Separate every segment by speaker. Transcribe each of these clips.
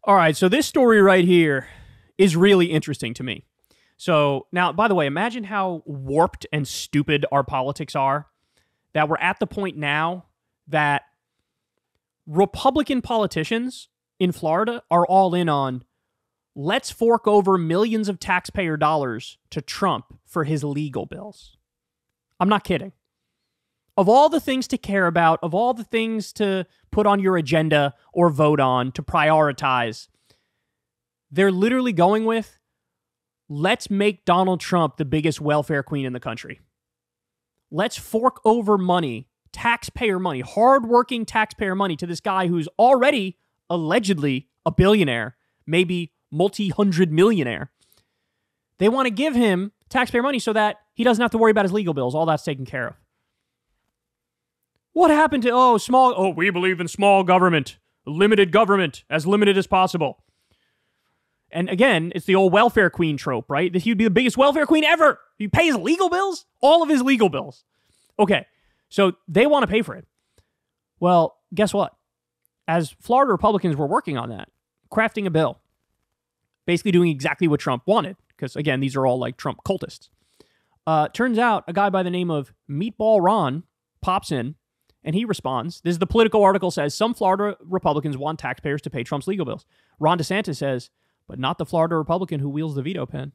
Speaker 1: All right, so this story right here is really interesting to me. So now, by the way, imagine how warped and stupid our politics are, that we're at the point now that Republican politicians in Florida are all in on, let's fork over millions of taxpayer dollars to Trump for his legal bills. I'm not kidding. Of all the things to care about, of all the things to put on your agenda or vote on, to prioritize, they're literally going with, let's make Donald Trump the biggest welfare queen in the country. Let's fork over money, taxpayer money, hardworking taxpayer money to this guy who's already allegedly a billionaire, maybe multi-hundred millionaire. They want to give him taxpayer money so that he doesn't have to worry about his legal bills. All that's taken care of. What happened to, we believe in small government, as limited as possible. And again, it's the old welfare queen trope, right? That he'd be the biggest welfare queen ever. He pays legal bills? All of his legal bills. Okay, so they want to pay for it. Well, guess what? As Florida Republicans were working on that, crafting a bill, basically doing exactly what Trump wanted, because again, these are all like Trump cultists. Turns out a guy by the name of Meatball Ron pops in, and he responds. This is the Politico article says, some Florida Republicans want taxpayers to pay Trump's legal bills. Ron DeSantis says, but not the Florida Republican who wields the veto pen.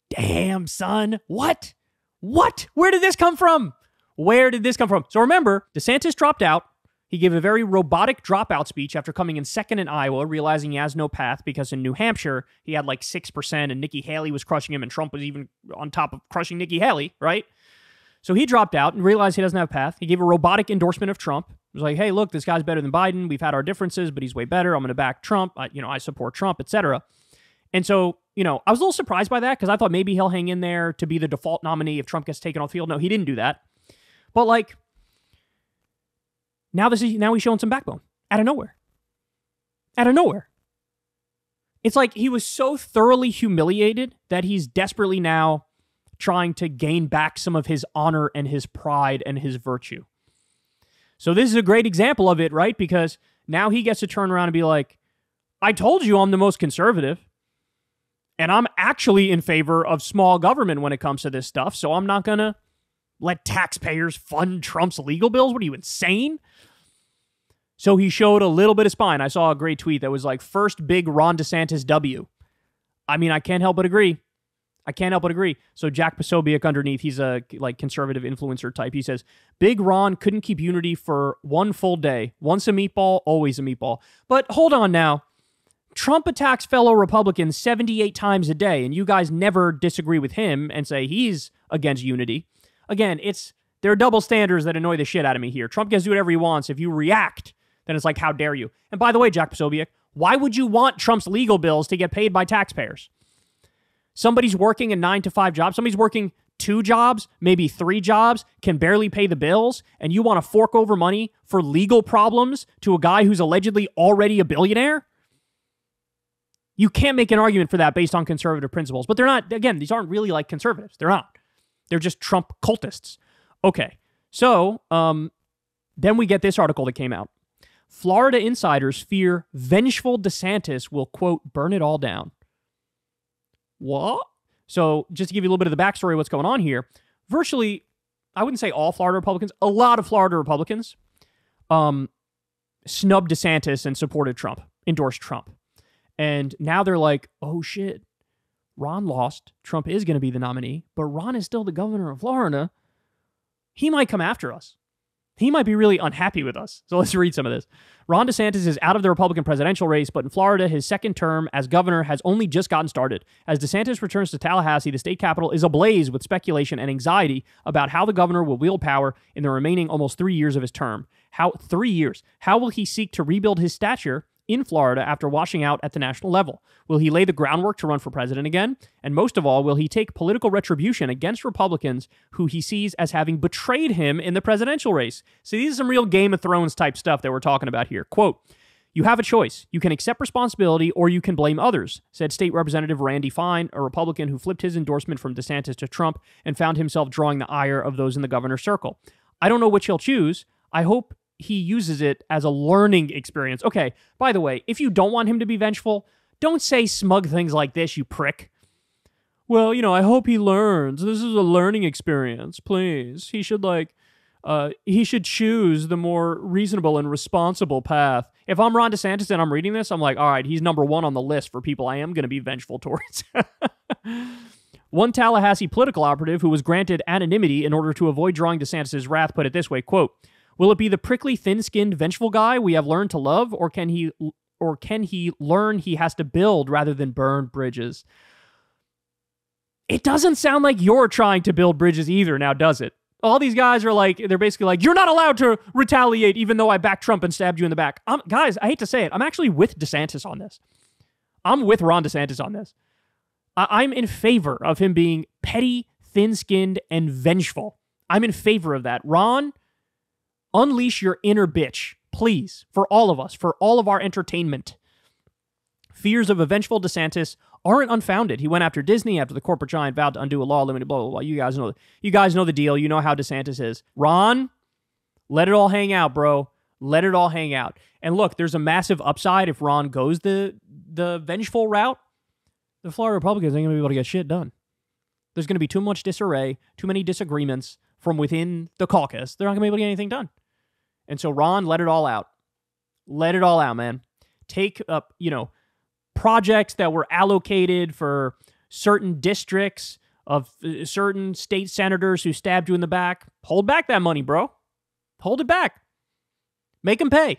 Speaker 1: Damn, son. What? Where did this come from? So remember, DeSantis dropped out. He gave a very robotic dropout speech after coming in second in Iowa, realizing he has no path because in New Hampshire, he had like 6% and Nikki Haley was crushing him and Trump was even on top of crushing Nikki Haley, right? So he dropped out and realized he doesn't have a path. He gave a robotic endorsement of Trump. It was like, hey, look, this guy's better than Biden. We've had our differences, but he's way better. I'm going to back Trump. I support Trump, etc. And so, I was a little surprised by that because I thought maybe he'll hang in there to be the default nominee if Trump gets taken off the field. No, he didn't do that. But like, now he's showing some backbone out of nowhere. It's like he was so thoroughly humiliated that he's desperately now trying to gain back some of his honor and his pride and his virtue. So this is a great example of it, right? Because now he gets to turn around and be like, I told you I'm the most conservative, and I'm actually in favor of small government when it comes to this stuff, so I'm not going to let taxpayers fund Trump's legal bills. What are you, insane? So he showed a little bit of spine. I saw a great tweet that was like, first big Ron DeSantis W. I mean, I can't help but agree. So Jack Posobiec underneath, he's a like conservative influencer type. He says, Big Ron couldn't keep unity for one full day. Once a meatball, always a meatball. But hold on now. Trump attacks fellow Republicans 78 times a day, and you guys never disagree with him and say he's against unity. Again, there are double standards that annoy the shit out of me here. Trump gets to do whatever he wants. If you react, then it's like, how dare you? And by the way, Jack Posobiec, why would you want Trump's legal bills to get paid by taxpayers? Somebody's working a 9-to-5 job. Somebody's working 2 jobs, maybe 3 jobs, can barely pay the bills, and you want to fork over money for legal problems to a guy who's allegedly already a billionaire? You can't make an argument for that based on conservative principles. But they're not, again, these aren't really like conservatives. They're not. They're just Trump cultists. Okay, so then we get this article that came out. Florida insiders fear vengeful DeSantis will, quote, burn it all down. What? So just to give you a little bit of the backstory of what's going on here, virtually, I wouldn't say all Florida Republicans, a lot of Florida Republicans snubbed DeSantis and supported Trump, endorsed Trump. And now they're like, oh shit, Ron lost. Trump is going to be the nominee, but Ron is still the governor of Florida. He might come after us. He might be really unhappy with us. So let's read some of this. Ron DeSantis is out of the Republican presidential race, but in Florida, his second term as governor has only just gotten started. As DeSantis returns to Tallahassee, the state capital is ablaze with speculation and anxiety about how the governor will wield power in the remaining almost 3 years of his term. 3 years? How will he seek to rebuild his stature in Florida after washing out at the national level? Will he lay the groundwork to run for president again? And most of all, will he take political retribution against Republicans who he sees as having betrayed him in the presidential race? So these are some real Game of Thrones type stuff that we're talking about here. Quote, you have a choice. You can accept responsibility or you can blame others, said State Representative Randy Fine, a Republican who flipped his endorsement from DeSantis to Trump and found himself drawing the ire of those in the governor's circle. I don't know which he'll choose. I hope he uses it as a learning experience. Okay, by the way, if you don't want him to be vengeful, don't say smug things like this, you prick. Well, I hope he learns. This is a learning experience, please. He should, he should choose the more reasonable and responsible path. If I'm Ron DeSantis and I'm reading this, I'm like, all right, he's number one on the list for people I am going to be vengeful towards. One Tallahassee political operative who was granted anonymity in order to avoid drawing DeSantis' wrath put it this way, quote, "Will it be the prickly, thin-skinned, vengeful guy we have learned to love, or can he learn he has to build rather than burn bridges?" It doesn't sound like you're trying to build bridges either now, does it? All these guys are they're basically like, you're not allowed to retaliate even though I backed Trump and stabbed you in the back. Guys, I hate to say it, I'm actually with DeSantis on this. I'm with Ron DeSantis on this. I'm in favor of him being petty, thin-skinned, and vengeful. I'm in favor of that. Ron, unleash your inner bitch, please, for all of us, for all of our entertainment. Fears of a vengeful DeSantis aren't unfounded. He went after Disney after the corporate giant vowed to undo a law limiting blah, blah, blah. You guys know the deal. You know how DeSantis is. Ron, let it all hang out, bro. Let it all hang out. And look, there's a massive upside if Ron goes the vengeful route. The Florida Republicans ain't going to be able to get shit done. There's going to be too much disarray, too many disagreements from within the caucus. They're not going to be able to get anything done. And so, Ron, let it all out. Let it all out, man. Take up, projects that were allocated for certain districts of certain state senators who stabbed you in the back. Hold back that money, bro. Hold it back. Make them pay.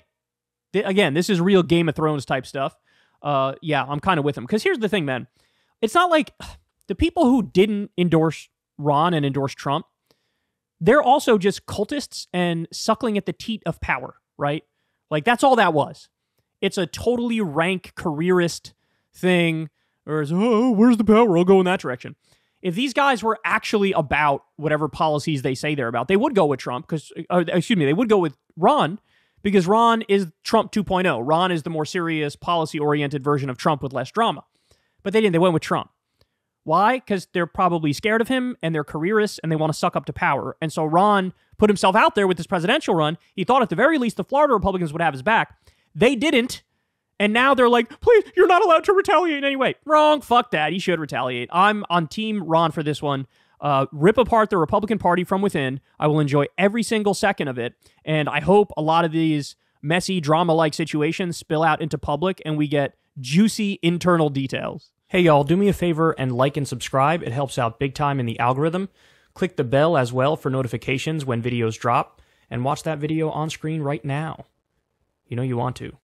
Speaker 1: Again, this is real Game of Thrones type stuff. Yeah, I'm kind of with him. Because here's the thing, man. It's not like the people who didn't endorse Ron and endorse Trump, they're also just cultists and suckling at the teat of power, right? That's all that was. It's a totally rank careerist thing. Or it's, where's the power? I'll go in that direction. If these guys were actually about whatever policies they say they're about, they would go with Trump they would go with Ron because Ron is Trump 2.0. Ron is the more serious, policy-oriented version of Trump with less drama. But they didn't. They went with Trump. Why? Because they're probably scared of him and they're careerists and they want to suck up to power. And so Ron put himself out there with this presidential run. He thought at the very least the Florida Republicans would have his back. They didn't. And now they're like, please, you're not allowed to retaliate in any way. Wrong. Fuck that. He should retaliate. I'm on Team Ron for this one. Rip apart the Republican Party from within. I will enjoy every single second of it. And I hope a lot of these messy drama-like situations spill out into public and we get juicy internal details. Hey, y'all, do me a favor and like and subscribe. It helps out big time in the algorithm. Click the bell as well for notifications when videos drop. And watch that video on screen right now. You know you want to.